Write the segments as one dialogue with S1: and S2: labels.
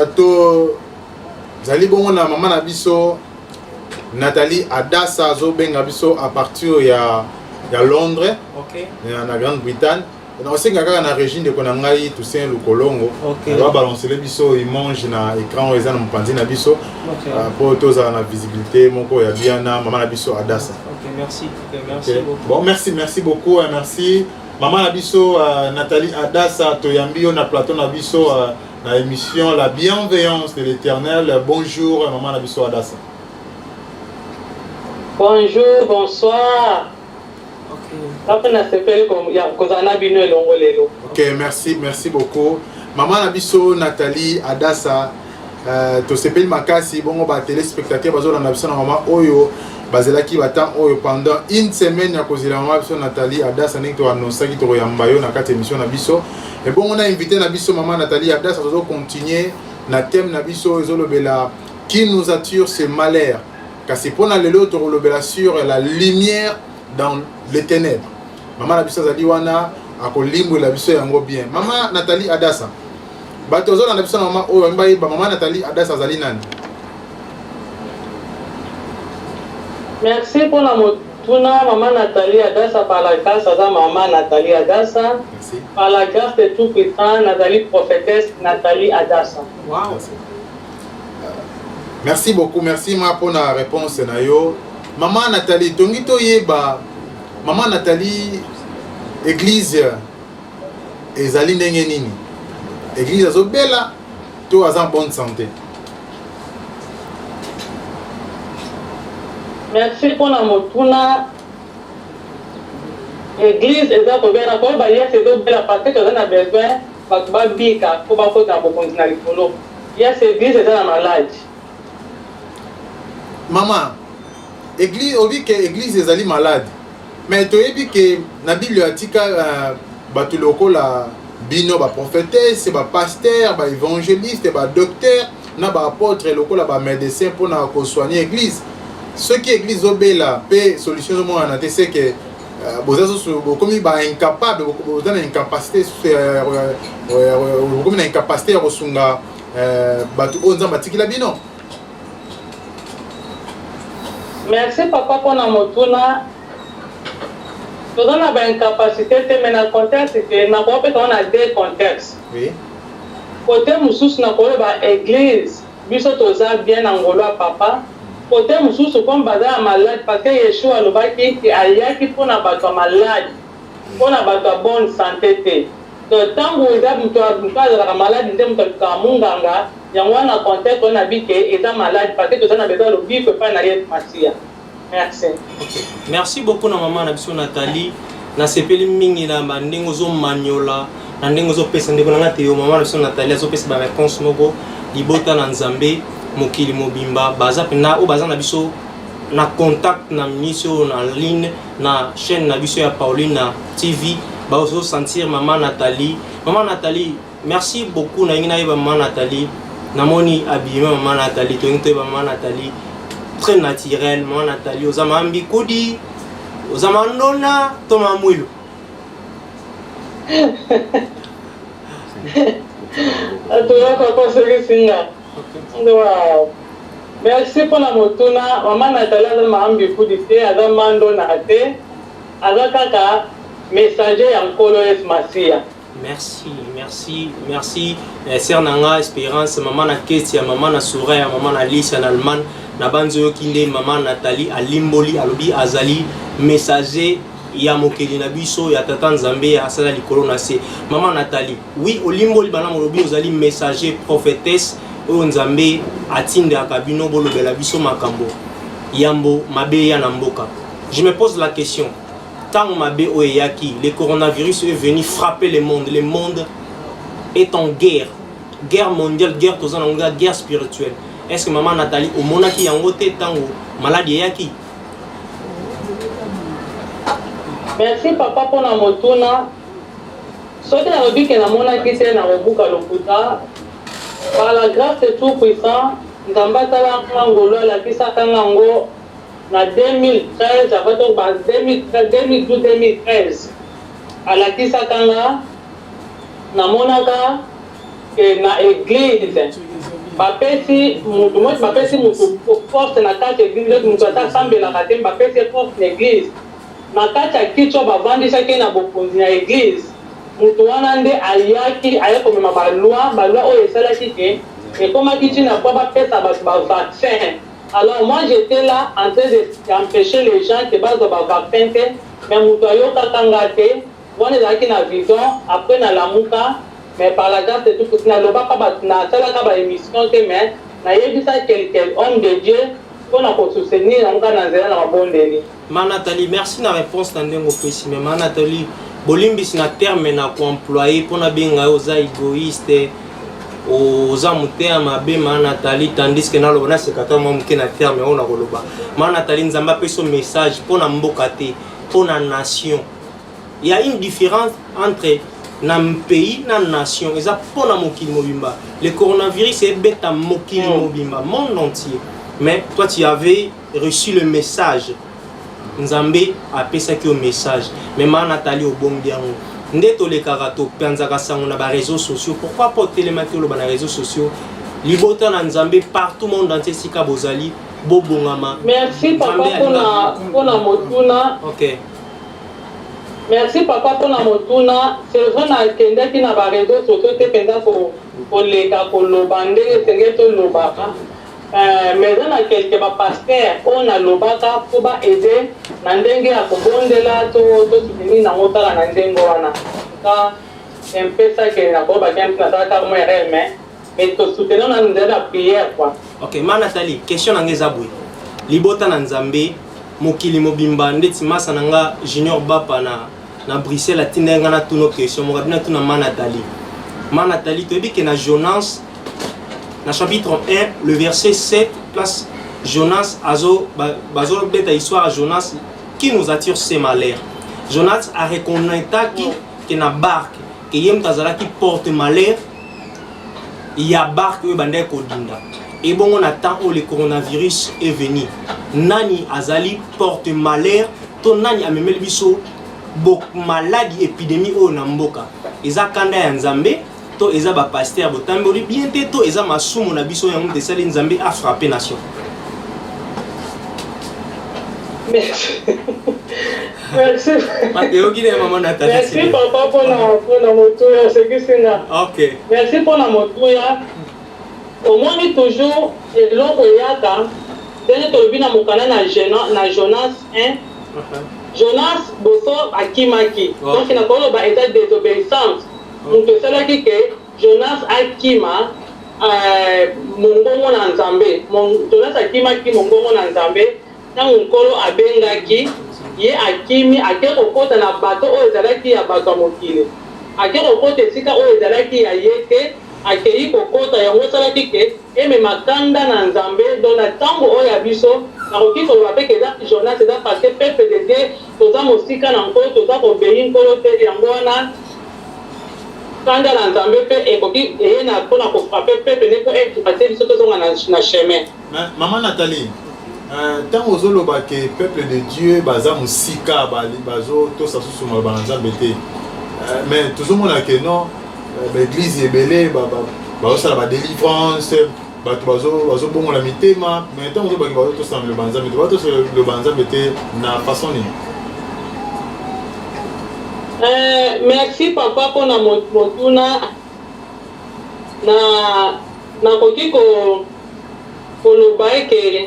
S1: to zali bongo na maman na biso Nathalie Adassa zo benga biso à partir ya Londres.
S2: OK.
S1: Na Grande-Bretagne. On sait que dans la région de Konangai tout c'est le Kolongo.
S2: OK.
S1: On va balancer les biso il mange na écran ils ont pandi na biso.
S2: OK.
S1: Pour tous à la visibilité moko ya bien na maman na biso Adassa.
S2: OK, merci. Merci beaucoup.
S1: Bon, merci beaucoup, merci. Maman na biso Nathalie Adassa toyambi on a plateau na biso na émission La bienveillance de l'Éternel. Bonjour maman na biso Adassa.
S3: Bonjour, bonsoir.
S1: Ok, merci beaucoup. Maman Nabiso, Nathalie Adassa, to sepeli makasi, bon, ba téléspectateur, bazo na biso na maman Oyo, bazela ki batan Oyo pendant une semaine ya kozela maman biso Nathalie Adassa nek to annoncer ki to yambayo na kati émission na biso. Et bon, on a invité na biso maman Nathalie Adassa to continuer na thème na biso ezolobela qui nous attire ce malheur. Kasi pona lelo to lobela sur la lumière dans les ténèbres. Maman na biso zali wana akolimbo la biso yango bien. Maman Nathalie Adassa. Bato zo na biso na maman Oyo mbayi ba maman Nathalie Adassa zali nani?
S3: Merci pour la motuna maman Nathalie Adassa par la grâce de maman Nathalie Adassa.
S1: Merci.
S3: Par la grâce de tout puissant Nathalie prophétesse Nathalie Adassa.
S2: Wow.
S1: Merci beaucoup, merci moi pour la réponse na yo. Maman Nathalie, tongito yeba. Maman Nathalie, église ezali ndenge nini? Église azobela to aza en bonne santé.
S3: Merci pour la motuna. Église ezakobela ko ba yes ezobela parce que on a besoin bato ba bika ko ba ko ta bo continuer likolo. Yes église ezala malade.
S1: Maman, église, on dit que l'église est malade. Mais tu as dit que la Bible a dit que les locaux, bino, les prophétesse, les pasteurs, les évangélistes, les docteurs, les apôtres, les locaux, les médecins pour soigner l'église. Ce qui est l'église obéla, la solution de moi, c'est que vous êtes comme incapable, vous avez une incapacité, vous avez une incapacité à resunga, vous avez une
S3: Merci papa pour la motuna. Nous avons une incapacité, mais dans le contexte, on a deux contextes.
S1: Oui.
S3: Côté Moussous, nous avons l'église, nous sommes bien en Gaulois papa. Côté Moussous, comme Bada malade, parce que Yeshua le baki qui a yaki pour na bato malade, pour na bato bonne santé. Donc tant que vous avez la maladie, vous avez kamunganga. Il y a un contexte on a dit qu'il est malade parce que tout ça n'a besoin de vivre pas n'arrive Massia. Merci.
S2: Okay. Merci beaucoup na maman na biso Nathalie. Na sepeli mingi na ndenge zo maniola, na ndenge zo pesa ndeko na te yo maman na biso Nathalie zo pesa ba réponse moko libota na Nzambe mokili mobimba baza pena o baza na biso na contact na mission na ligne na chaîne na biso ya Pauline na TV ba zo sentir maman Nathalie. Maman Nathalie, merci beaucoup na ngina ba maman Nathalie. Namoni habillement maman Nathalie, toi maman Nathalie, très naturel, maman Nathalie, aux amambi kodi, aux amandona, Thomas Mouilo.
S3: Merci pour la motuna, maman Nathalie, elle m'a ambi kodi, elle m'a mandona, elle a messager en coloès Massia. Merci.
S2: Sœur Nanga, Espérance, maman na Ketia, maman na Souraya, maman na Alice en Allemagne, na banzo kinde, maman Nathalie, à Limboli, à Lobi, Azali, messager, ya mokeli na biso, ya tata Nzambe, ya asala likolo na se. Maman Nathalie, oui, au Limboli, bana molobi, ozali messager, prophétesse, o Nzambe, atinde akabino, bolo bela biso makambo, yambo, mabe ya namboka. Je me pose la question. Tant le coronavirus est venu frapper le monde. Le monde est en guerre. Guerre mondiale, guerre spirituelle. Est-ce que maman Nathalie, au monaki yangote tant maladie yaki?
S3: Merci papa pour la motuna. Ce que la que la monaki c'est na robuka lokuta. Par la grâce de tout puissant, Nzambata la ngolo la kisa kangango. En 2013, j'avais 2012-2013, à la Kisakanga, na Monaka, que na église bapesi mutu moko bapesi mutu force na kati église mutu atasambelaka te bapesi force na église na kati ya kichwa bavandisaki na bokonzi ya église mutu wana nde ayaki aya komema balwa oyo esalaki ke ekomaki ntina mpo bapesa bato bavaccin. Alors moi j'étais là en train d'empêcher les gens que bazwa bavaccin te mais mutu ayokaka nga te wana ezalaki na vision après na lamuka. Mais par la grâce de tout, je n'ai pas émission, mais je sais quelqu'un, homme de Dieu, pour nous soutenir dans le bon délai.
S2: Nathalie, merci de la réponse. Mais Nathalie, Bolimbi, c'est un terme pour employer, pour nous bien aux égoïstes, aux amouteurs, Nathalie, tandis que nous avons ce terme. Nathalie, nous avons fait un message pour nous pour la nation. Il y a une différence entre dans pays, dans la nation, et ça pour la mokili mobimba. Le coronavirus est bête à mokili mobimba, monde entier. Mais toi, tu avais reçu le message. Nzambe a appelé ça au message. Mais ma Nathalie au bon bien. Ndeto le karato, penza sango na ba réseaux sociaux. Pourquoi pas télémater le na réseaux sociaux? Libota na Nzambe partout monde entier sika bozali bobongama.
S3: Merci papa pour la motuna.
S2: OK.
S3: Merci papa pour la motuna. C'est vrai na kende ki na ba réseaux sociaux te penza ko leka ko lobande senge to lobaka. Mais on a quelques pasteurs on a lobaka pour ba aider na ndenge ya kobondela to soutenir na motala na ndengo wana. Ça un peu ça que na ko ba kan na ta mo mais to soutenir na ndela la prière quoi.
S2: OK, ma Nathalie, question na ngeza boy. Libota na Nzambe mokili mobimba ndeti masa nanga Junior Bapa na Bruxelles atinda ngana tuno question mo kabina tuna ma Nathalie. Ma Nathalie tu dis que na Jonas na chapitre 1 le verset 7 place Jonas azo bazo beta histoire à Jonas qui nous attire ces malheurs. Jonas a reconnu que na barque que yem tazala qui porte malheur. Il y a barque où bande kodinda. Et bon on attend où le coronavirus est venu. Nani azali porte malheur, to nani amemeli biso bok maladie épidémie au namboka. Eza kanda ya Nzambe to eza ba pasteur botamboli bien te to eza masumu na biso ya monde sali Nzambe a frappé nation.
S3: Merci. Merci.
S2: Merci
S3: papa pour la moto, c'est que c'est là.
S2: OK.
S3: Merci pour la moto. Au moins toujours et l'autre yaka dès que bina mokana na Jonas 1 Jonas boso akimaki donc il a pas ba état de désobéissance donc c'est là que Jonas akima mongongo na Nzambe Jonas akimaki mongongo na Nzambe na nkolo abengaki ye akimi akeko kota na bato o ezalaki ya bato mokile akeko kota esika o ezalaki ya yeke akei kokota yango salaki ke eme makanda na Nzambe dans la tango oya biso na kokiko lo apeke da Jonas da parce que peuple de Dieu toza mosika na nkolo toza kobeyi nkolo te yango wana kanda na Nzambe pe ekoki eye na pona ko frapper peuple ne ko ekipate biso tozonga na chemin.
S1: Maman Nathalie tant ozoloba ke peuple de Dieu baza mosika bazo to sasusu ba Nzambe te mais tozomona ke non l'église est belée, ça la délivrance, bazo bon la mitema, mais tant que bazo tout ça le banza, mais bazo le banza était na façon ni.
S3: Merci papa pour la motuna na koki ko le bail que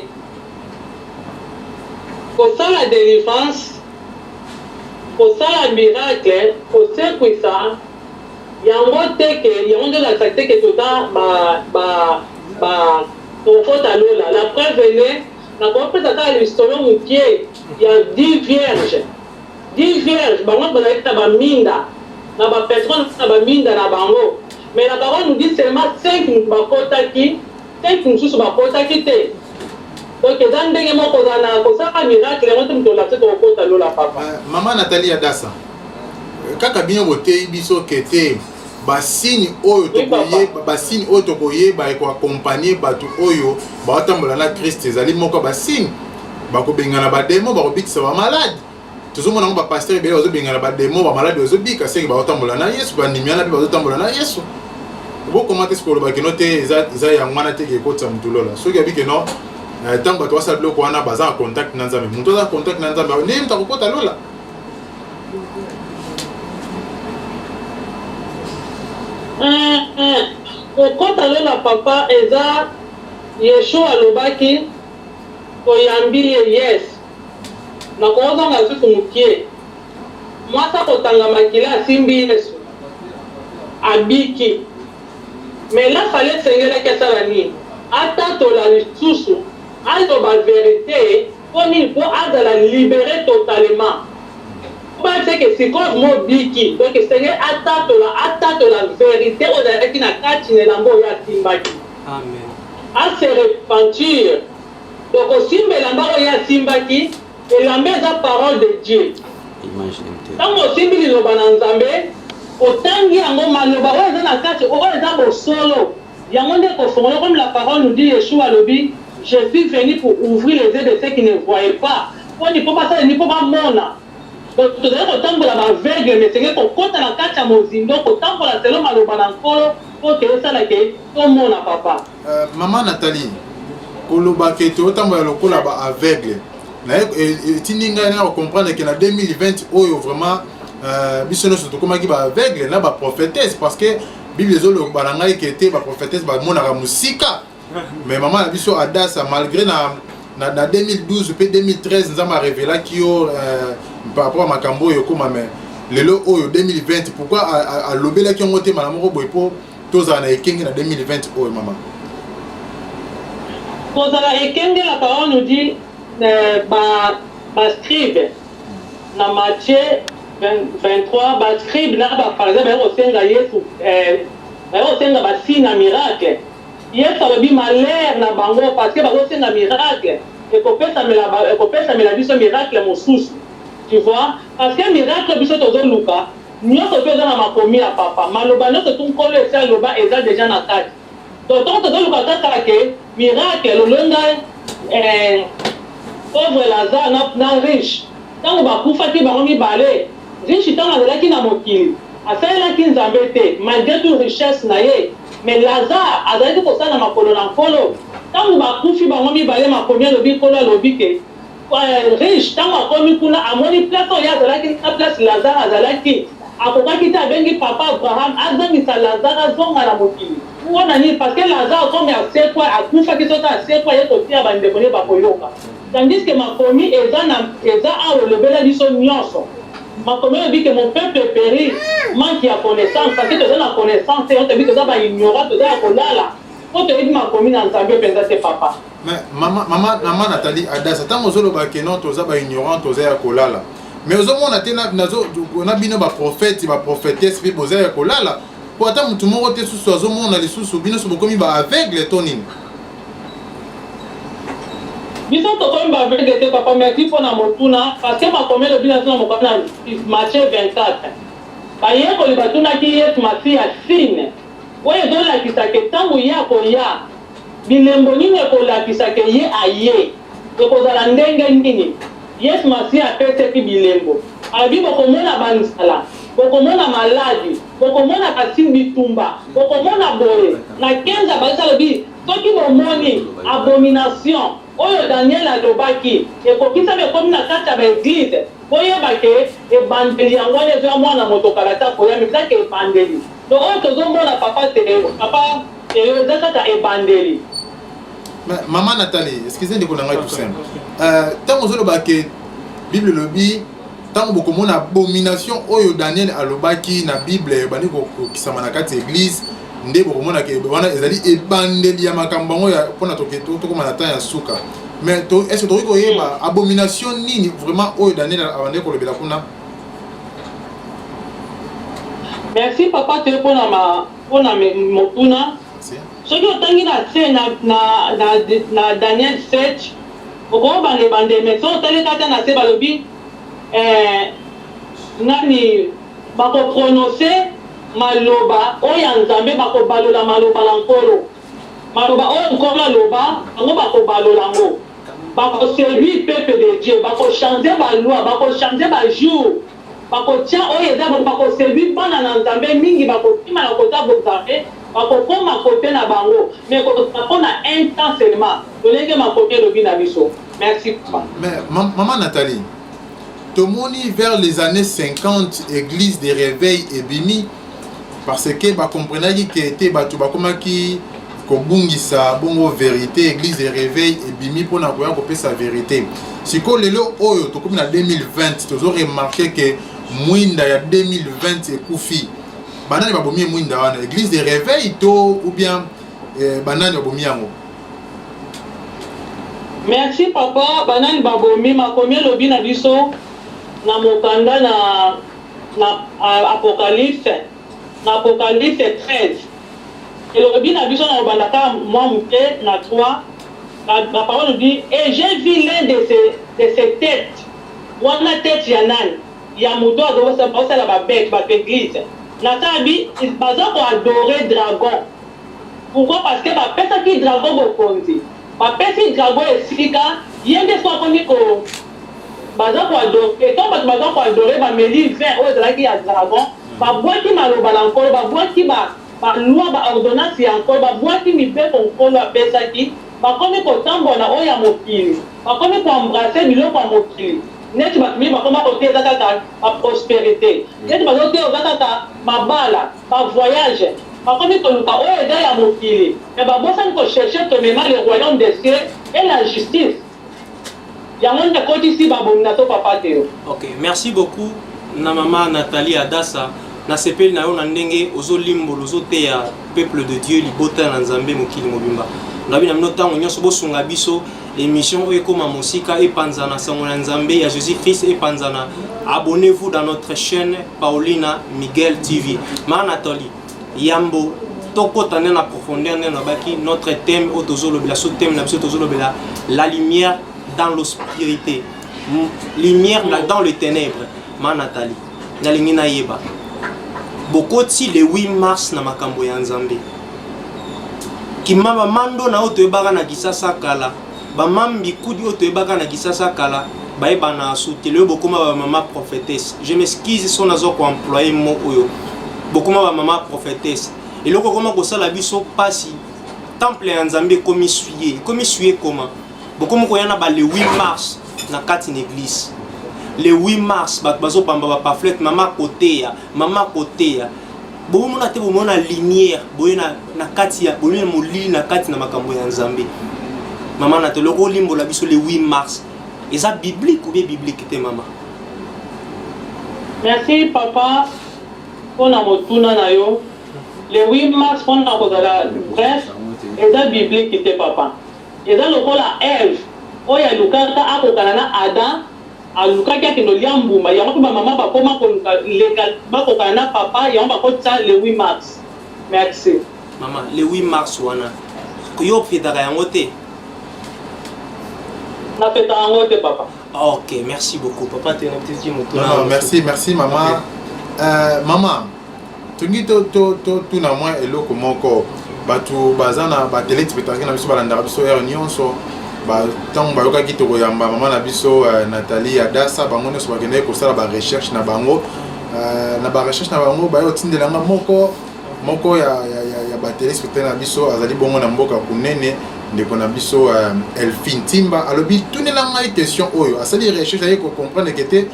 S3: pour ça la délivrance, pour ça la miracle, pour ça que ça yango teke yango de la teke tota tokota lola la preuve venait na kopesa ta l'histoire mukie il y a 10 vierges bango bazalaki na baminda na bapetron na baminda na bango mais la parole nous dit seulement 5 bakotaki 5 mosusu bakotaki te donc eza ndenge moko kozala kosaka miracle yango te moto olakisi tokota lola papa.
S1: Maman Nathalie Adassa kaka bino boteyi biso kete basini oyo tokoye basini oyo tokoye ba ko accompagner bato oyo ba tambola na Christ ezali moko basini bako bengana ba demo bako bikisa ba malade tozomona ngo ba pasteur be ozo bengana ba demo ba malade ozo bika sengi ba tambola na Yesu ba ndimiana be ozo tambola na Yesu Vous commentez ce que vous avez noté, ils ont été qui écoutent ça mutulo là. Ceux qui habitent que non, tant que toi ça bloque on a besoin de contact dans Zambie. Mutulo a contact dans Zambie. On est pas côté là.
S3: Côté là papa eza Yeshua alobaki koyambili yes. Na koza ngazi kumukie. Mwasa kotanga makila simbi Yesu. Abiki. Mais là, il fallait que ça soit attends la lisusu, attends la vérité, il faut la libérer totalement. Parce que c'est comme mon biki, donc c'est attends la vérité, on a dit na kati ne lango ya simbaki.
S2: Amen.
S3: À se repentir. Donc aussi mais lango ya simbaki et la mise à parole de Dieu. Tant aussi bili lo bananzambe. Otangi yango maloba oyo eza na kati oyo eza bosolo yango nde kofongola comme la parole nous dit Yeshua lobi je suis venu pour ouvrir les yeux de ceux qui ne voyaient pas po ni po basala ni po bamona donc tozali kotambola baveugle mais senge kokota na kati ya mozindo kotambola selo maloba na nkolo po ke esalake tomona papa.
S1: Maman Nathalie koloba ke totambola lokola baaveugle etindi ngai na comprendre que na 2020 oyo vraiment biso nyonso tokomaki baaveugle na baprophétesse parce que bible ezoloba na ngai ke ete baprophétesse bamonaka mosika mais mama na biso Adassa malgré na 2012 mpe 2013 nzambe arevelaki yo par rapport à makambo oyo ekoma mais lelo oyo 2020 pourquoi alobelaki yango te mala moko boye mpo tozala na ekenge na 2020 oyo mama
S3: kozala ekenge la parole nous dit bascribe na Matthieu 23, bascribe là, par exemple, au sein de Yesu, au sein de Bassine à miracle. Yesu a dit malheur na bango parce que au sein de miracle, et qu'on peut s'amener la vie sur miracle mon sous. Tu vois? Parce que miracle, biso tozo luka, nous sommes dans ma commis à papa. Maloba nous sommes collés ça loba et ça déjà na tête. Donc tozo luka ta que miracle le longa pauvre Lazare na riche. Tant on va kufati bango mi balé. Riche tant azalaki na mokili asalelaki nzambe te malgré toute richesse na ye mais Lazare azalaki kosala makolo na nkolo ntango bakufi bango mibale makomi alobi nkolo alobi ke riche ntango akomi kuna amoni place oyo azalaki na place Lazare azalaki akokaki te abengi papa Abraham azongisa Lazare azonga na mokili wana nini parce que Lazare akomi asekwa akufaki soki asekwa ye kotia bandeko ne bakoyoka tandis que makomi eza awa olobela biso nyonso. Ma commune dit que mon peuple périt, manque de connaissance, parce que tu as la connaissance, et on te dit que tu as ignorant, tu as la on te dit ma commune en Zambie, c'est papa.
S1: Mais maman Nathalie Adassa, tant que tu as non, tu as ignorant, tu as kolala. Mais au moins on a bien prophète, prophétesse, puis tu as kolala. Pour attendre tout le monde est sous au monde, on a les sous bien sur comme il va aveugle tonine.
S3: Biso to ko mba vede te papa merci pour na motuna parce que ma commune le bilan na mo kana Matthieu 24 ba ye ko le batuna ki Yesu masi ya signe oye do la kisake tangu ya ko ya bilembo nini ko la kisake ye aye to ko zala ndenge nini Yesu masi ya pete ki bilembo abi boko mona bansala boko mona maladi boko mona kasimbi tumba boko mona boye na 15 bazala bi soki bomoni abomination oyo Daniel alobaki ekokisa bekomi na kati ya baeglise boyeba ke ebandeli yango wana ezoya mwana moto kalata koya mibisaki ebandeli donc oyo tozomona papa eza kaka ebandeli.
S1: Maman Nathalie, excusez ndeko na ngai tout simple ntango ozoloba ke bible elobi ntango bokomona abomination oyo Daniel alobaki na bible ebandi kokisama na kati ya église nde bokomona ke wana ezali ebandeli ya makambo yango mpona tokoma na temps ya suka mais est ce que tokoki koyeba abomination nini vraiment oyo Daniel abandi kolobela kuna.
S3: Merci papa te mpona motuna soki otangi na se na Daniel 7 okomobanda ebandeli mais so otali kata na se balobi nani bakoprononce maloba oya nzambe bakobalola maloba na nkolo maloba oyo nkolo aloba yango bakobalola ngo bakoservir peuple de Dieu bakochange baloi bakochange bajour bakotia oyo eza bakoservir bana na nzambe mingi bakotima na kota bozambe bakokoma côté na bango mais kokona un temps seulement tolenge makopi elobi na biso. Merci.
S1: Mais maman Nathalie, tomoni vers les années 50 église de réveil et bimi parce que ba comprenaki que était batu bakomaki kobungisa bongo vérité église de réveil et bimi pona koya kopesa vérité. Siko lelo oyo tokomi na 2020 tozo remarquer que mwinda ya 2020 ekufi. Banani babomi mwinda wana église de réveil to ou bien banani babomi yango.
S3: Merci papa. Banani babomi makomi lobi na biso na mokanda na Apocalypse 13. Et le rabbi n'a vu son abandaka moi mouté na 3. La parole nous dit et j'ai vu l'un de ces têtes. Wana tête yanan. Ya muto adorer ça la bête ba église. Na tabi il baza ko adorer dragon. Pourquoi? Parce que ba pesa ki dragon bo konzi. Ba pesa dragon esika yende so komi ko baza ko adorer. Et tant baza ko adorer ba meli 20 o zala ki ya dragon. Ba boiti maloba lankolo ba boiti ba loi ba ordonnance ya encore ba boiti mi pe konkolo apesa ki ba komi ko tambola o ya mokili ba komi ko embrasser biloko ya mokili neti ba mi ba koma ko teza kaka ba prospérité neti ba zote o kaka mabala ba voyage ba komi ko luka o eza ya mokili mais ba bosa ko chercher to même le royaume des cieux et la justice ya monde koti si ba bomna to papa teo.
S2: OK, merci beaucoup na maman Nathalie Adassa. Na sepeli na yo na ndenge ozolimbo ozoteya peuple de Dieu libota na Nzambe mokili mobimba. Ndabi na mnotango nyonso bosunga biso émission oyo ekoma mosika epanzana sango na Nzambe ya Jésus Christ epanzana. Abonnez-vous dans notre chaîne Paulina Miguel TV. Ma Nathalie Yambo tokota na profondeur na baki notre thème otozolobela so thème na biso tozolobela la lumière dans l'obscurité. Lumière dans les ténèbres. Ma Nathalie nalingi na yeba bokoti le 8 mars na makambo ya Nzambe kimama mando na oto ebaka na kisasa kala bamambi kudi oto ebaka na kisasa kala baeba na asutele bokoma ba mama prophétesse. Je m'excuse son azo ko employer mot oyo bokoma ba mama prophétesse eloko koma ko sala biso pasi temple ya Nzambe komi suye comment bokoma ko yana ba le 8 mars na kati na église. Le 8 mars, bazo pamba ba pamphlet mama koteya bomona te bomona lumière boyena na kati ya boyena moli na kati na makambo ya Nzambe. Mama na te loko limbo la biso le 8 mars. Eza biblique ou bien biblique te mama?
S3: Merci papa pour na motuna na yo. Le 8 mars pour na kozala bref eza biblique te papa. Eza lokola Ève oya lukaka akokana na Adam aluka kia kino liambuma ya mwa mama bakoma koluka legal bakokana na papa ya mwa bakota le 8 mars. Merci
S2: mama. Le 8 mars wana yo fetaka yango te?
S3: Na fetaka yango te papa.
S2: OK, merci beaucoup papa te na petit moto.
S1: Non, merci maman. Maman tungi to na mwa eloko moko batu bazana ba télé spectacle na biso balanda biso nyonso ba tant ba yoka kitoko yamba maman na biso Nathalie Adassa bango ne so bakene ko sala ba recherche na bango ba yo tindelanga moko ya ba télé spectacle na biso azali bongo na mboka kunene ndeko na biso Elfine Timba alobi tunelanga question oyo asali recherche aye ko comprendre que te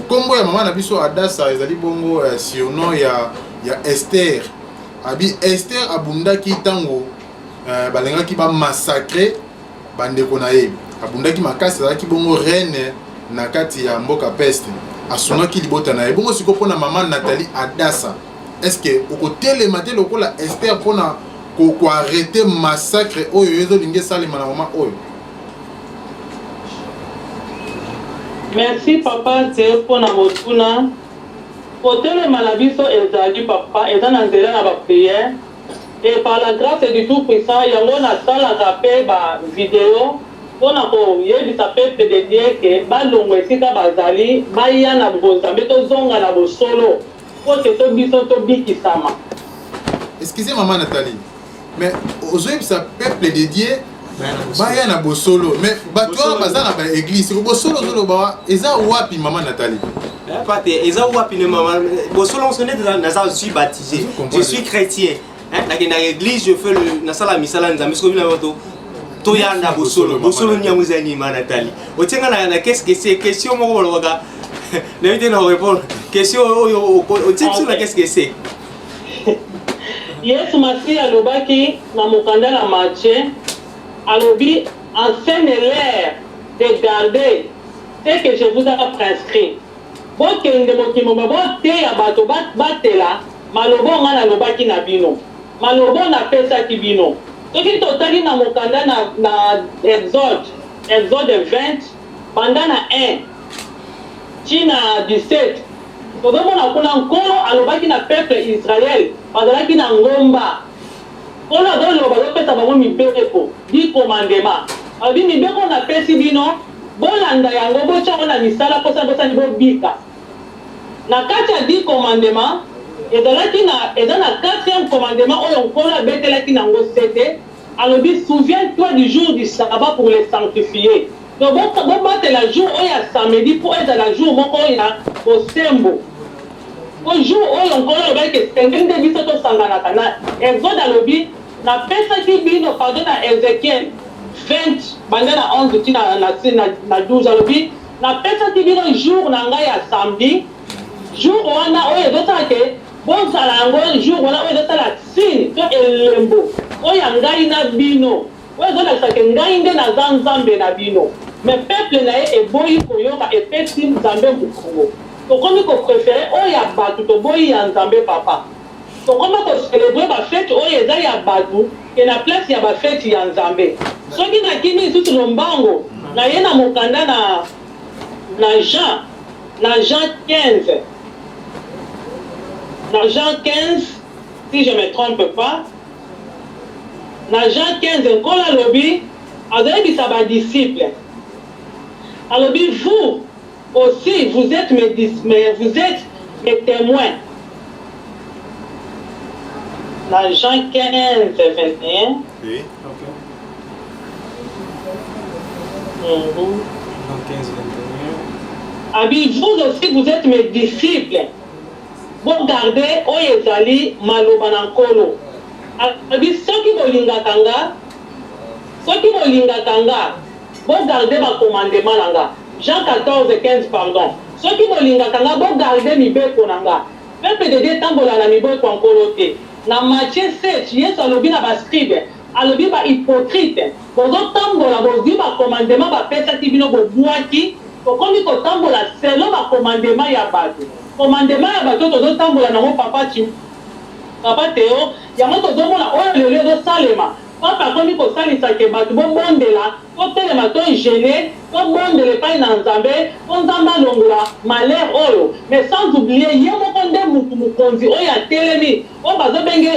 S1: kombo ya maman na biso Adassa ezali bongo surnom ya Esther. Abi Esther abundaki tango balengaki ba massacrer bandeko na ye abundaki makasi azalaki bongo reine na kati ya mboka peste asungaki libota na ye bongo siko pona maman Nathalie Adassa. Est-ce que okotelema te lokola Esther pona ko arrêter massacre oyo ezolingi salema na maman oyo?
S3: Merci papa te pona motuna kotelema na biso ezali papa eza na nzela na ba prière. Et par la grâce du Tout-Puissant, il y a un salle à rappeler ba vidéo. On a yebisa peuple de Dieu que ba longwe sika bazali ba ya na bozambe to zonga na bosolo. Pour que to biso to bikisama.
S1: Excusez maman Nathalie, mais oyebisa peuple de Dieu ba ya na bosolo, mais bato bazana ba église ko bosolo zolo ba eza wapi maman Nathalie?
S2: Pas te eza wapi ne maman bosolo on se net je suis baptisé, je suis chrétien. Dans l'église, je fais le sala misala nzambe ce que vous avez to yanda bosolo nyamuzani Nathalie. Otenga na qu'est-ce que c'est question moko boloka. N'évitez de répondre. Question au type sur la qu'est-ce que c'est.
S3: Yes, Masi alobaki na mokanda na marché alobi enseigne l'air de garder ce que je vous ai prescrit. Bokende mokimo babote ya bato batela malobo ngana alobaki na bino. Malobo na pesa ki bino. Soki totali na mokanda na Exode 20 pendant na 1 China 17 tozomona kuna nkolo alobaki na peuple Israël bazalaki na ngomba nkolo azoloba azopesa bango mibeko di commandement alobi mibeko napesi bino bolanda yango botyango na misala mposa bosani bobika na kati ya di commandement eza na 4e commandement oyo nkolo abetelaki nango sete alobi souviens-toi du jour du sabbat pour le sanctifier. Donc bobatela jour oyo ya samedi mpo ezala jour moko oyo ya bosembo po jour oyo nkolo alobaki esengeli nde biso tosanganaka na Exode alobi napesaki bino pardon na Ezekiel 20 banda na 11 ti na 12 alobi napesaki bino jour na ngai ya samedi jour wana oyo ezosala ke bozala yango jour wana oyo ezosala signe to elembo oyo ya ngai na bino oyo ezolakisa ke ngai nde naza nzambe na bino mais peuple na ye eboyi koyoka epesi nzambe mokongo tokomi kopréféré oyo ya bato toboyi ya nzambe papa tokomi kocelebre bafete oyo eza ya bato ke na place ya bafete ya nzambe soki nakimi lisusu lombango na ye na mokanda na Jean 15 dans Jean 15 si je me trompe pas dans Jean 15 nkolo alobi azoyebisa badisciple alobi vous aussi vous êtes mes témoins dans Jean 15 21
S2: Oui, ok. Jean 15 21
S3: abi vous aussi vous êtes mes disciples bogardez oyo ezali maloba na nkolo abi soki bolingaka nga bogarde bacommandement na nga Jean 14 15 pardon soki bolingaka nga bogarde mibeko na nga peuple de Dieu tambola na mibeko ya nkolo te na Matthieu 7 Yesu alobi na bascribe alobi bahypocrite bozotambola bozwi bacommandement bapesaki bino bobwaki tokomi kotambola selo bacommandement ya bato commandement ya bato tozotambola nango papa Théo yango tozomona oyo lelo ezosalema papa akomi kosalisa ke bato bobondela totelema togene tobondela epai na nzambe po nzambe alongola malheur oyo mais sans oublier ye moko nde mutu mokonzi oyo atelemi oyo bazobenge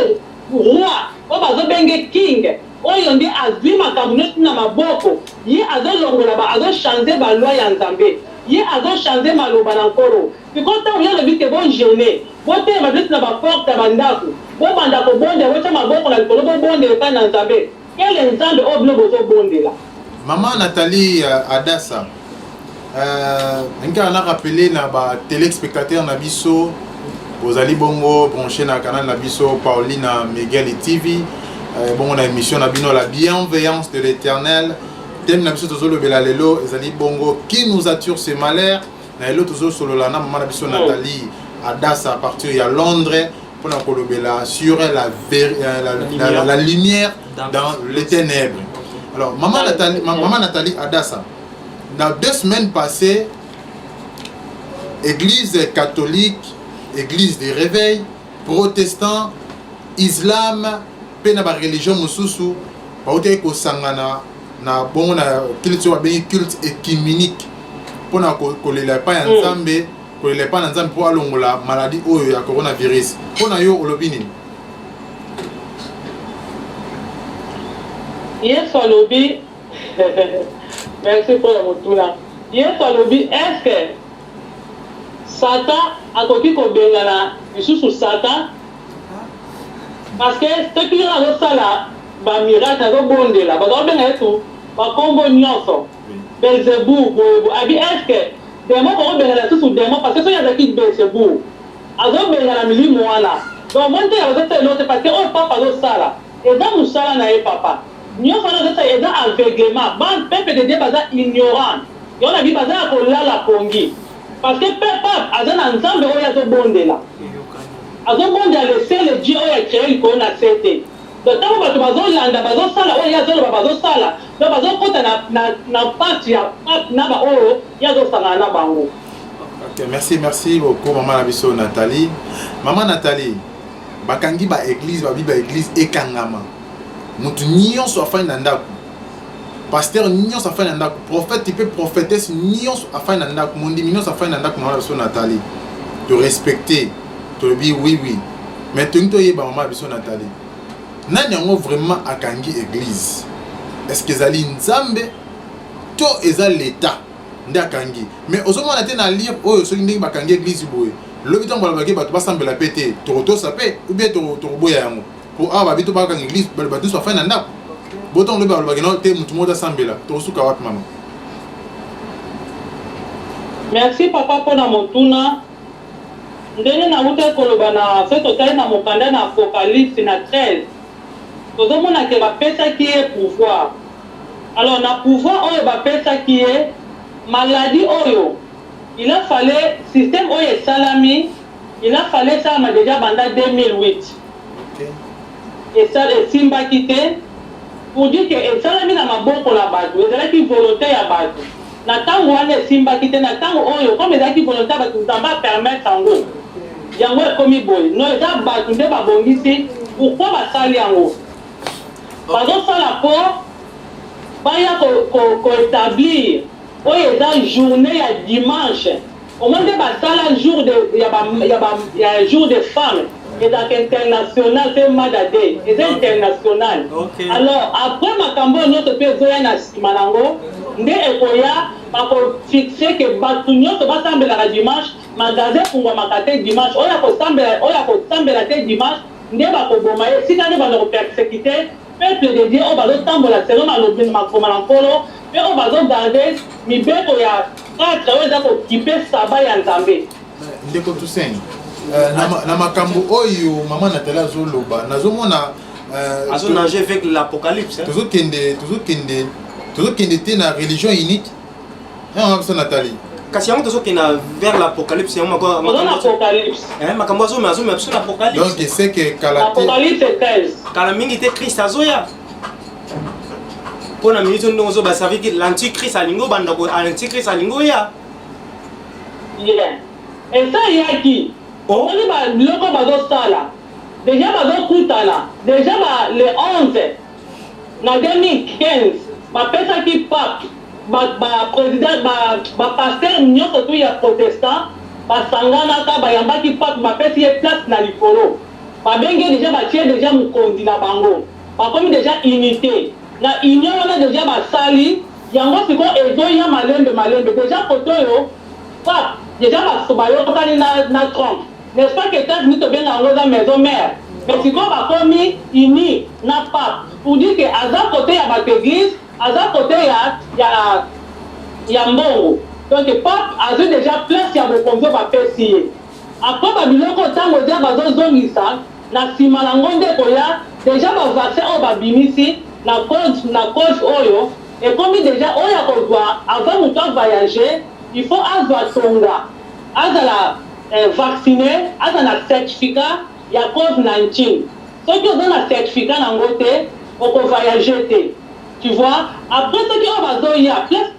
S3: roi oyo bazobenge king oyo nde azwi makambo nyonso na maboko ye azolongola azochange baloi ya nzambe ye azochange maloba na nkolo sikoyo ntango ye alobi ke bogene botelema biso na baporte ya bandako bobanda kobondela botya maboko na likolo bobondela epai na nzambe kele nzambe oyo bino bozobondela.
S1: Maman Nathalie Adassa nka na rappelé na ba téléspectateurs na biso bozali bongo branché na canal na biso Paulina Miguel et TV bongo na émission na bino la bienveillance de l'Éternel thème na biso tozolobela lelo ezali bongo qui nous attire ce malheur na lelo tozosolola na maman na biso Nathalie Adassa à partir de Londres pour la kolobela sur la lumière dans les ténèbres. Alors maman Nathalie Adassa, dans 2 semaines passées, église catholique, église des réveils, protestants, islam, pena ba religion mususu, ba ote ko sangana na bon na culte écuménique pour na kolela pa nzambe, kolela pa nzambe pour alongola maladie oyo ya coronavirus. Pona yo olobini.
S3: Yesu alobi merci pour la motula. Yesu alobi est-ce que Satan akoki kobengana lisusu Satan parce que ce qui a resala ba miracle azobondela bazobenga etu bakombo nyonso Belzebub abi est-ce que demo ko bengana lisusu demo parce que so yazaki Belzebub azobengana milimo wana donc moi nde azota l'autre parce que oh papa zo sala et dans musala na ye papa nyo fana zota et dans aveuglement ban peuple de Dieu baza ignorant yo na bi baza ko lala pongi parce que papa azana nzambe oyo azobondela azobondela le seul Dieu oyo créé ko na sete donc tant bato bazolanda bazosala oyo yazoloba bazosala donc bazokota na parti ya na ba oyo yazosangana na bango.
S1: Ok, merci beaucoup maman Nabiso Nathalie. Maman Nathalie, bakangi ba église ba église ekangama. Mutu nyonso afai na ndako. Pasteur nyonso afai na ndako. Prophète tu peux prophétesse nyonso afai na ndako. Mondi nyonso afai na ndako maman Nabiso Nathalie. De respecter, to dire oui. Mais tu to yeba maman Nabiso Nathalie. Nani yango vraiment akangi église? Est-ce que ezali nzambe to ezali l'état? Ndakangi mais ozomona te na lire oyo soki ndenge bakangi église boye lobi tango balobaki bato basambela pe te tokotosa pe ou bien tokoboya yango po awa babito bakanga église bato so afai na ndako botongo lobi balobaki no te mutu moko asambela tokosuka wapi mama?
S3: Merci papa mpona motuna ndenge nauta koloba na so totali na mokanda na Apocalypse na 13 tozomona ke bapesaki ye pouvoir. Alors na pouvoir oyo bapesaki ye maladie oyo il a fallu système oyo salami il a fallu ça m'a déjà banda 2008 et ça le simba quitté pour dire que salami na maboko la bato ezalaki volonté ya bato na tango wana simba quitté na tango oyo comme ezalaki volonté bato nzamba permettre yango yango ekomi boye no eza bato nde babongisi pourquoi basali yango bazosala po baya koétablir oyo eza journée ya dimanche au moins de basala jour de ya jour de femme et donc international c'est madade et international. Alors après makambo nyonso pe zoya na sima nango nde ekoya bako fixer que batu nyonso basambela ka dimanche magasin fungwa makate dimanche oya ko sambela te dimanche nde bako boma ye sika nde bana ko persécuter peuple de Dieu o bazo tambola selon malobi makoma na nkolo pe o bazo garder mibeko ya 4 oyo eza kokipe saba ya nzambe.
S1: Ndeko Toussaint na makambo oyo mama Nathalie azoloba nazomona
S2: nager avec l'Apocalypse
S1: tozokende te na religion unique mama Nathalie
S2: kasi yango tozokende vers l'Apocalypse makambo azomema biso l'Apocalypse
S1: donc c'est que
S3: l'Apocalypse 13
S2: kala mingi te Christ azoya pour la minute nous on va savoir que l'antichrist alingo banda ko antichrist alingo ya
S3: et ça y a qui on va loko bazo sala déjà bazo kutana déjà le 11 na 2015 ba pesa ki pape ba président ba pasteur nyoko tu ya protestant ba sangana ka ba yamba ki pape ba pesi ye place na likolo ba benge déjà ba tie déjà mukondi na bango ba komi déjà unité na union wana déjà basali yango siko ezoya malembe déjà koto yo pape déjà basobayokani na Trump n'est-ce pas que États-Unis to benga yango za maison mère mais siko bakomi uni na pape pour dire que aza côté ya bato église aza côté ya mbongo donc pape azwi déjà place ya bokonzi bapesi ye après babiloko ntango dia bazozongisa na nsima nango nde koya déjà bavaccin oyo babimisi na cause oyo ekomi déjà oyo akozwa avant moto avoyager il faut azwa tonga azala vacciner aza na certificat ya COVID-19 soki oza na certificat nango te okovoyager te tu vois après soki oyo bazoya place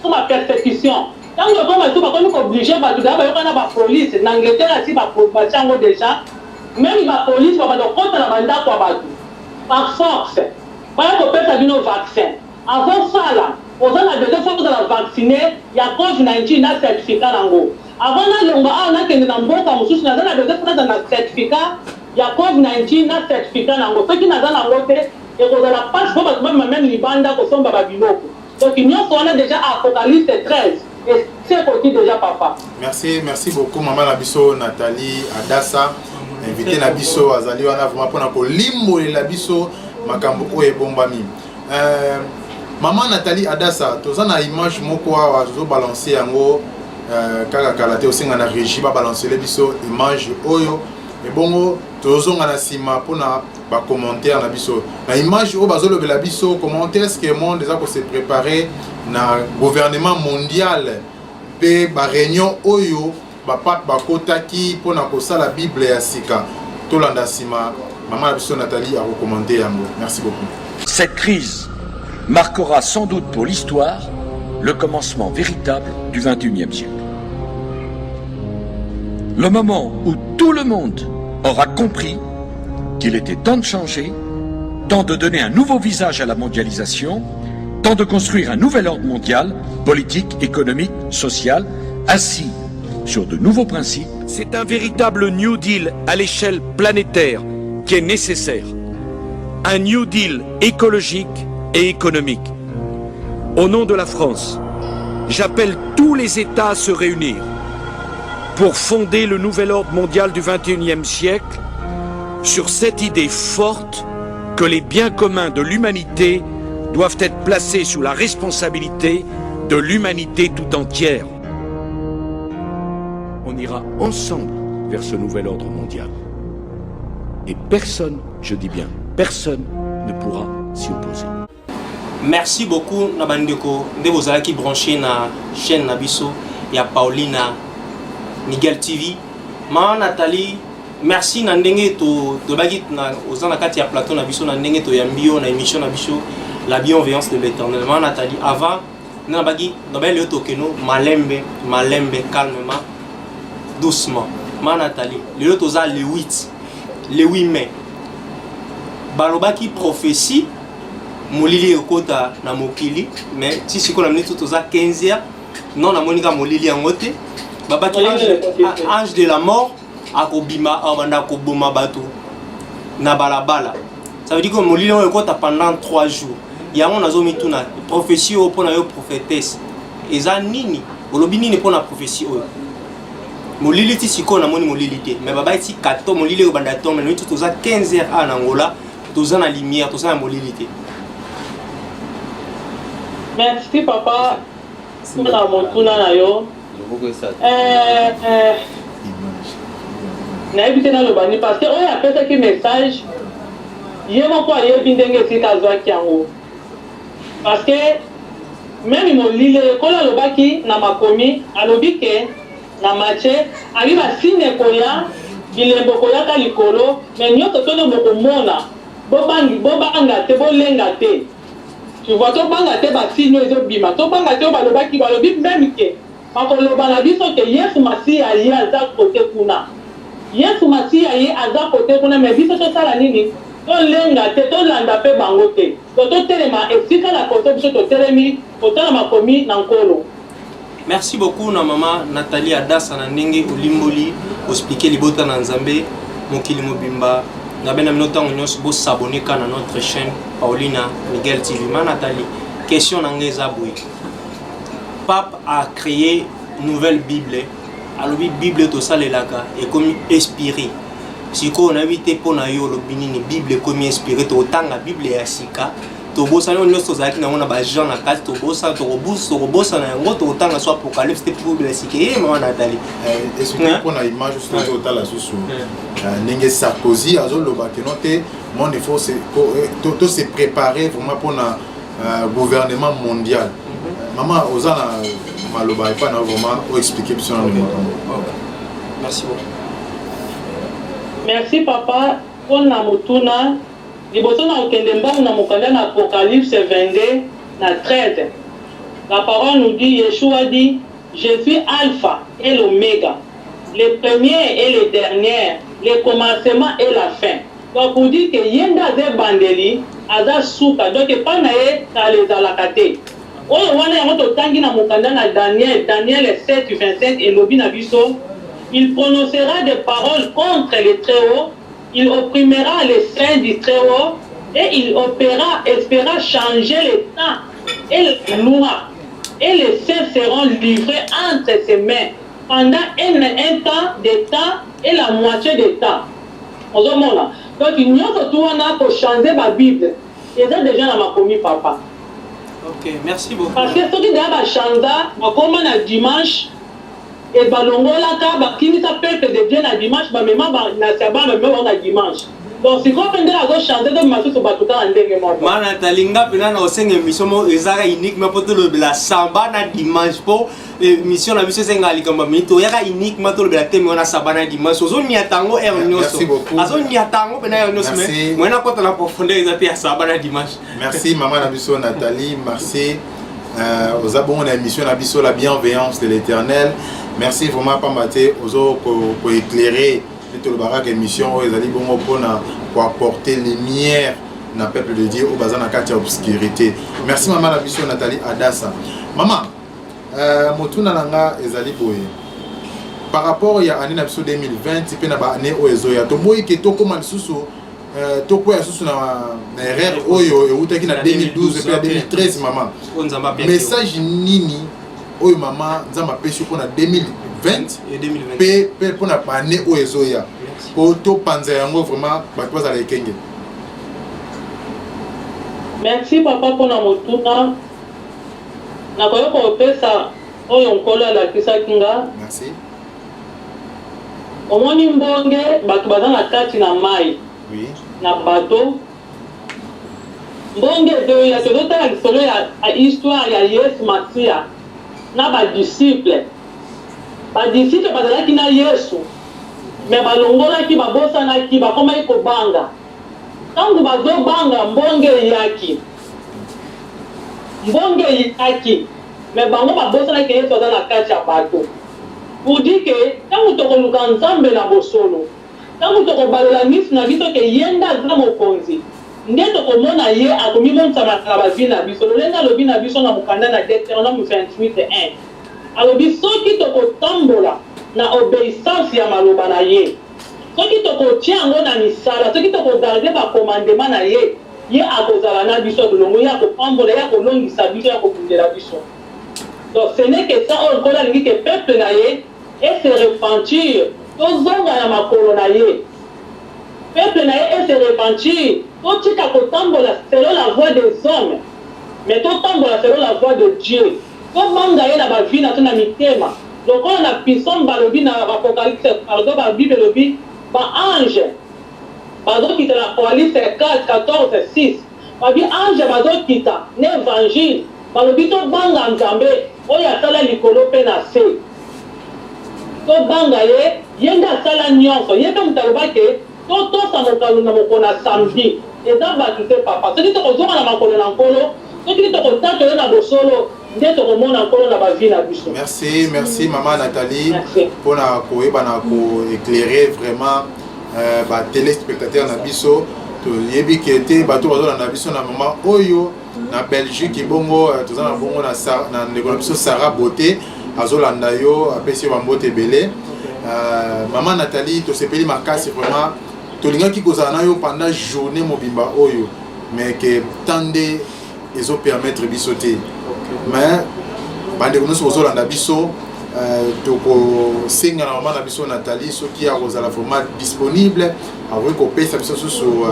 S3: ma persécution ntango ekoma etu bakomi kooblige bato daa bayoka na bapolice na Angleterre asi batia yango déjà même bapolice babanda kokota na bandako ya bato par force baya kopesa bino vaccin avant sala oza na besoin fo kozala vaccine ya COVID-19 na certificat nango avant nalonga awa nakende na mboka mosusu naza na besoin fo naza na certificat ya COVID-19 na certificat nango soki naza nango te ekozala pasi fo bato babima meme libanda kosomba babiloko donc nyonso wana déjà Apocalypse 13 et c'est côté déjà papa.
S1: Merci beaucoup maman Nabiso Nathalie Adassa invité Nabiso azali wana vraiment pona ko limbolela biso makambo oyo bombami. Maman Nathalie Adassa toza na image moko awa zo balancer yango kaka kala te osenga na régie ba balancer le biso image oyo et bongo tozonga na sima pona ba commentaire na biso na image o bazolo bela biso comment est-ce que monde déjà ko se préparer na gouvernement mondial pe ba réunion oyo ba pape ba kotaki pona ko sala Bible ya sika tolanda sima maman na biso Nathalie a recommandé yango. Merci beaucoup.
S4: Cette crise marquera sans doute pour l'histoire le commencement véritable du XXIe siècle. Le moment où tout le monde aura compris qu'il était temps de changer, temps de donner un nouveau visage à la mondialisation, temps de construire un nouvel ordre mondial, politique, économique, social, assis sur de nouveaux principes.
S5: C'est un véritable New Deal à l'échelle planétaire qui est nécessaire. Un New Deal écologique et économique. Au nom de la France, j'appelle tous les États à se réunir pour fonder le nouvel ordre mondial du XXIe siècle sur cette idée forte que les biens communs de l'humanité doivent être placés sous la responsabilité de l'humanité tout entière. On ira ensemble vers ce nouvel ordre mondial. Et personne, je dis bien, personne ne pourra s'y opposer.
S2: Merci beaucoup Nabandeko de bozalaki branché na chaîne Nabiso ya Paulina Miguel TV. Ma Nathalie, merci na ndenge to bagi na ozana kati ya plateau na biso na ndenge to yambio na émission na biso la bienveillance de l'Éternel. Ma Nathalie, avant na bagi na belle to keno malembe calmement doucement. Ma Nathalie, le toza le 8 mai. Balobaki prophétie molili ekota na mokili mais si siko na minute toza 15h non na monika molili yangote babaki ange de la mort akobima abanda koboma bato na balabala. Ça veut dire que molili ekota pendant 3 jours. Yango nazo mituna prophétie o pona yo prophétesse eza nini olobi nini pona prophétie oyo molili ti siko na moni molili te mais baba ti kato molili ko banda to mais minute toza 15h en Angola toza na lumière toza na molili te.
S3: Merci papa pour la montuna na yo. Na évité na le bani parce que on a fait ce message. Yemo kwa yebi ndenge sika zwaki yango. Parce que même mon lile kola lobaki na makomi alobi ke na matche ali ba signe koya bilembo koya ka likolo mais nyoto tone boko mona bobanga te bolenga te. Tu vois, tu banga te ba signe ezo bima, tu banga te ba lobaki ba lobi même ke makoloba na biso ke Yesu Masiya ali aza kote kuna. Yesu Masiya ali aza kote kuna mais biso to sala nini? To lenga te to landa pe bango te. To telema esika la kote biso to telemi, kotala makomi na nkolo.
S2: Merci beaucoup na maman Nathalie Adassa na ndenge olimboli expliquer libota na Nzambe mokili mobimba. Na bena minota nyonso bo s'abonner à notre chaîne Paulina Miguel TV. Ma Nathalie, question nangeza boui. Pape a créé une nouvelle Bible. Alors Bible to salelaka et comme inspiré. Si on a évité pour na yo lo binini Bible comme inspiré to tanga Bible ya sika. To bossa no nyonso zaki na mona ba Jean na kati to bossa na yango to tanga soit Apocalypse te Bible ya sika. Ma Nathalie.
S1: Est-ce que pour na image sur total la sous Ningue Sarkozy a zolo bakenote mon il faut se préparer vraiment pour un gouvernement mondial. Maman ozana maloba et pas vraiment pour expliquer sur le
S2: Merci beaucoup.
S3: Merci papa pour na mutuna liboso na okende mbangu na mokanda na Apocalypse 22 na 13. La parole nous dit Yeshua dit je suis Alpha et l'Oméga, le premier et le dernier, le commencement et la fin. Donc pour dire que yenda ze bandeli aza suka donc pas na ye ta les alakate. Oyo wana yango to tangi na mokanda na Daniel 7:25 et lobi na biso il prononcera des paroles contre les Très-Hauts, il opprimera les saints du Très-Haut et il espéra changer les temps et les lois et les saints seront livrés entre ses mains pendant un temps de temps et la moitié de temps. Donc, il n'y a pas pour changer ma Bible. Et ça, déjà, dans ma commis, papa.
S2: Ok, merci beaucoup.
S3: Parce que ce qui va changer, comme on a dimanche, et balongolaka bakimisa peuple de Dieu na dimanche bamema na sabbat bamema na dimanche. Donc si comprendre la go chanter de masu to batuka ndenge mo.
S2: Mana talinga pena na osenge émission mo ezaka unique mais pour tout le la samba na dimanche po émission na biso senga likamba mito yaka unique ma to le la thème na samba na dimanche ozo ni atango e onyoso. Azo ni atango pena onyoso mais moi na kota la profondeur ezate ya samba na dimanche.
S1: Merci maman na biso Nathalie, merci aux abonnés à l'émission na biso la bienveillance de l'Éternel. Merci vraiment pas maté aux pour éclairer tout le barak émission aux ali bon pour apporter lumière na peuple de Dieu au bazar na katia obscurité. Merci maman na biso Nathalie Adassa. Maman motuna nanga ezali boye. Par rapport à l'année 2020, tu peux na ba année o ezoya to boy ke to koma lisusu to ko ya susu na erreur oyo eutaki na 2012 et puis 2013 maman. Message nini oyo maman nzamba pesi ko na 2020
S2: et 2020
S1: pe pour na année o ezoya po to panza yango vraiment ba kwa za lekenge.
S3: Merci papa pour na motuna na koyo ko pesa oyo nkolo la kisa kinga.
S1: Merci.
S3: Omoni mbonge bato baza na kati na mai.
S1: Oui.
S3: Na bato mbonge de ya tozotala lisolo ya histoire ya Yesu Masia na badisciple bazalaki na Yesu me balongolaki babosanaki bakomaki kobanga ntango bazobanga mbonge eyaki me bango babosanaki Yesu aza na kati ya bato pour dire que ntango tokoluka nzambe na bosolo ntango tokobalela miso na biso ke yenda aza mokonzi nde tokomona ye akomimonisa na bavi na biso lolenge alobi na biso na mokanda na Deutéronome 28:1 alobi soki tokotambola na obéissance ya maloba na ye soki tokotia yango na misala soki tokogarde bakomandema na ye ye akozala na biso lolongo ye akopambola ye akolongisa biso ye akobundela biso. Donc ce n'est que ça oyo nkolo alingi ke peuple na ye et se repentir tozonga na makolo na ye peuple na ye et se repentir totika kotambola selon la voix des hommes mais totambola selon la voix de Dieu tobanga ye na bavi na to na mitema lokola na pison balobi na apocalypse pardon babible elobi baange bazokita na Apocalypse 4:14-6 babi ange bazokita na évangile balobi tobanga nzambe oyo asala likolo mpe na se tobanga ye ye nde asala nyonso ye mpe moto alobaki totosa mokalo na mokolo na samedi eza bato te papa soki tokozonga na makolo na nkolo soki tokotatole na bosolo nde tokomona nkolo na bavi na biso.
S1: Merci maman Nathalie pour na koyeba na ko éclairer vraiment ba téléspectateurs na biso to yebi kete bato bazola na biso na maman oyo na Belgique bongo tozana bongo na ndeko na biso Sarah Beauté azolanda yo apesi bambote belé maman Nathalie to sepeli makasi vraiment tolingaki kozala na yo pendant journée mobimba oyo mais que tande ezo permettre biso te mais bandeko nyonso kozolanda biso toko senga na maman na biso Nathalie soki akozala vraiment disponible akoki kopesa biso susu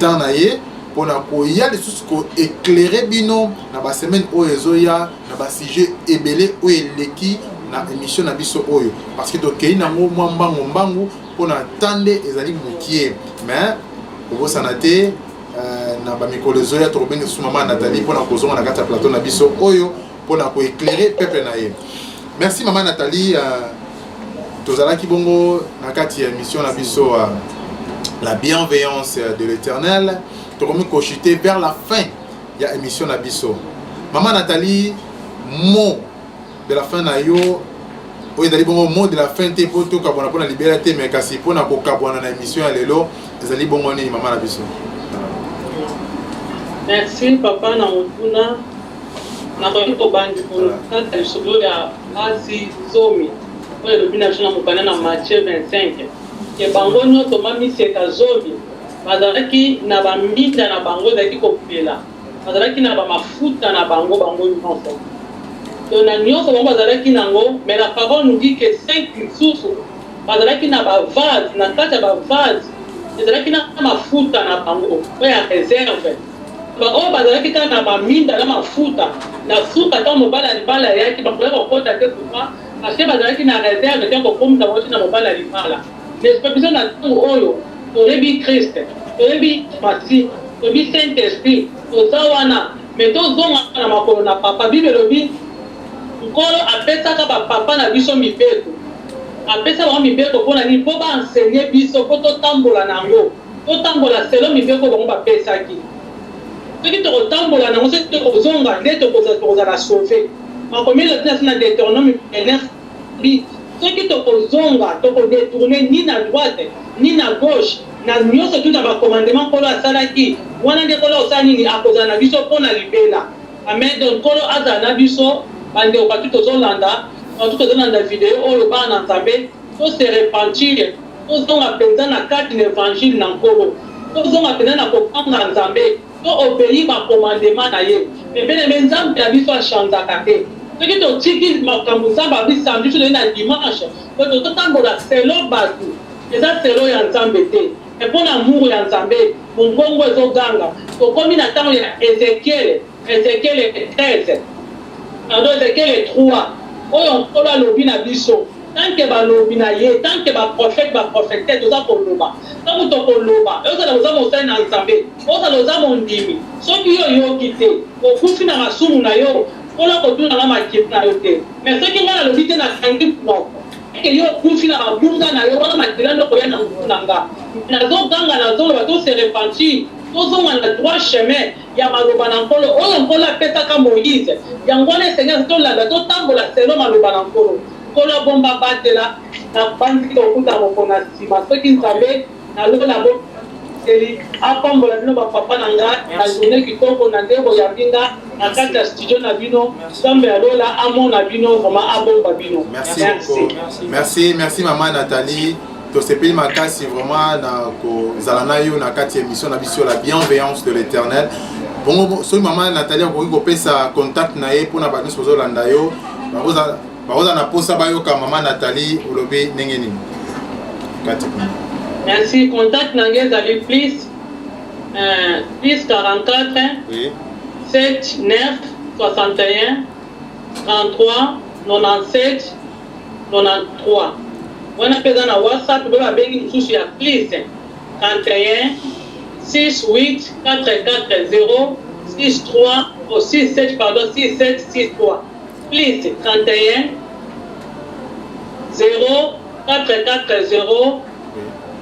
S1: temps na ye mpona koya lisusu koéclaire bino na basemaine oyo ezoya na basujet ebele oyo eleki na émission na biso oyo parce que tokei nango mwa mbangu mpona tande ezali mokie mais kobosana te na bamikolo ezoya tokobenga susu mama Nathalie mpona kozonga na kati ya plateau na biso oyo mpona koéclaire peuple na ye. Merci maman Nathalie tozalaki bongo na kati ya émission na biso la bienveillance de l'Éternel tokomi kochiter vers la fin ya émission na biso. Maman Nathalie mot de la fin na yo oyo ezali bongo mot de la fin te po tokabwana mpona libela te mais kasi mpona kokabwana na émission ya lelo ezali bongo nini mama na biso?
S3: Merci papa na motuna nakoki kobandi kolokata lisolo ya basi zomi oyo elobi na biso na mokanda na Matthieu 25 ke bango nyonso mamiseka zomi bazalaki na baminda na bango ezalaki kopela bazalaki na bamafuta na bango nyonso to na nyonso bango bazalaki nango mais la parole nous dit que 5 lisusu bazalaki na bavase na kati ya bavase ezalaki na mafuta na bango oyo ya réserve oyo bazalaki kaka na baminda na mafuta na suka ntango mobali ya libala ayaki bakoya kokota te pourquoi parce que bazalaki na réserve te kokomisa bango ti na mobali ya libala nespa biso na ntango oyo toyebi Christ toyebi masi toyebi Saint Esprit toza wana me tozonga na makolo na papa bible elobi nkolo apesaka bapapa na biso mibeko apesa bango mibeko mpona nini mpo baensegne biso mpo totambola na yango totambola selo mibeko bango bapesaki soki tokotambola nango soki tokozonga nde tokozala sauve makomi elobi na na Deutéronome 9 soki tokozonga tokodetourne ni na droite ni na gauche na nyonso tu na bacommandement nkolo asalaki wana nde nkolo osala nini akozala na biso mpo na libela amen donc nkolo azala na biso bandeko katu tozolanda video oyo bana na nzambe tose repentir tozonga mpenza na kati na évangile na nkolo tozonga mpenza na kopanga nzambe to obéi bacommandement na ye mepene nzambe na biso achanzaka te soki totiki makambo nzambe abisambi biso na dimanche po totambola selo bato eza selo ya nzambe te mpo na muru ya nzambe mongongo ezoganga tokomi na ntango ya Ezekiel 13 Ezekiel 3 oyo nkolo alobi na biso tanke balobi na ye tanke baprofete baprofete toza koloba ntango tokoloba ozala oza mosali na nzambe ozala oza mondimi soki yo yoki te okufi na masumu na yo mpona kotunanga makili na yo te mais soki ngai nalobi te nakangi moko eke yo okufi na babunga na yo wana makila nde koya na motu na nga nazoganga nazoloba tose repentir tozonga na droit chemin ya maloba na nkolo oyo nkolo apesaka Moïse yango wana Seigneur tolanda totambola selo maloba na nkolo nkolo bomba batela na bandi kokuta moko na nsima soki nzambe nalola boteli apambola bino bapapa na nga na journée kitoko na ndeko ya binga na kati ya studio na bino nzambe alola amona bino vraimen abomba bino.
S1: Merci maman Nathalie. Tosepeli makasi vraiment na kozala na yo na kati émission na biso la bienveillance de l'Éternel. Bongo so maman Nathalie ko kopesa contact na ye pona ba nyonso ozolanda yo bakoza na posa bayoka maman Nathalie olobi ndenge nini kati.
S3: Merci, contact na ngeza li plus 44
S1: oui
S3: 7 9 61 33 97 93. Wana pesa na WhatsApp beba bengi msusu ya plus 31 68 440 63 67 pardon 6763 plus 31 0 440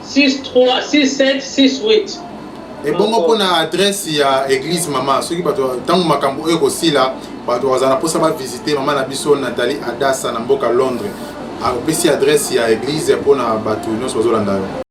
S3: 6768.
S1: Et bongo pona adresse ya église maman soki bato tango makambo eko sila bato wazana posa ba visiter maman na biso Nathalie Adassa na mboka Londres. A opesi adresse ya église pona bato nyonso bazolanda yo.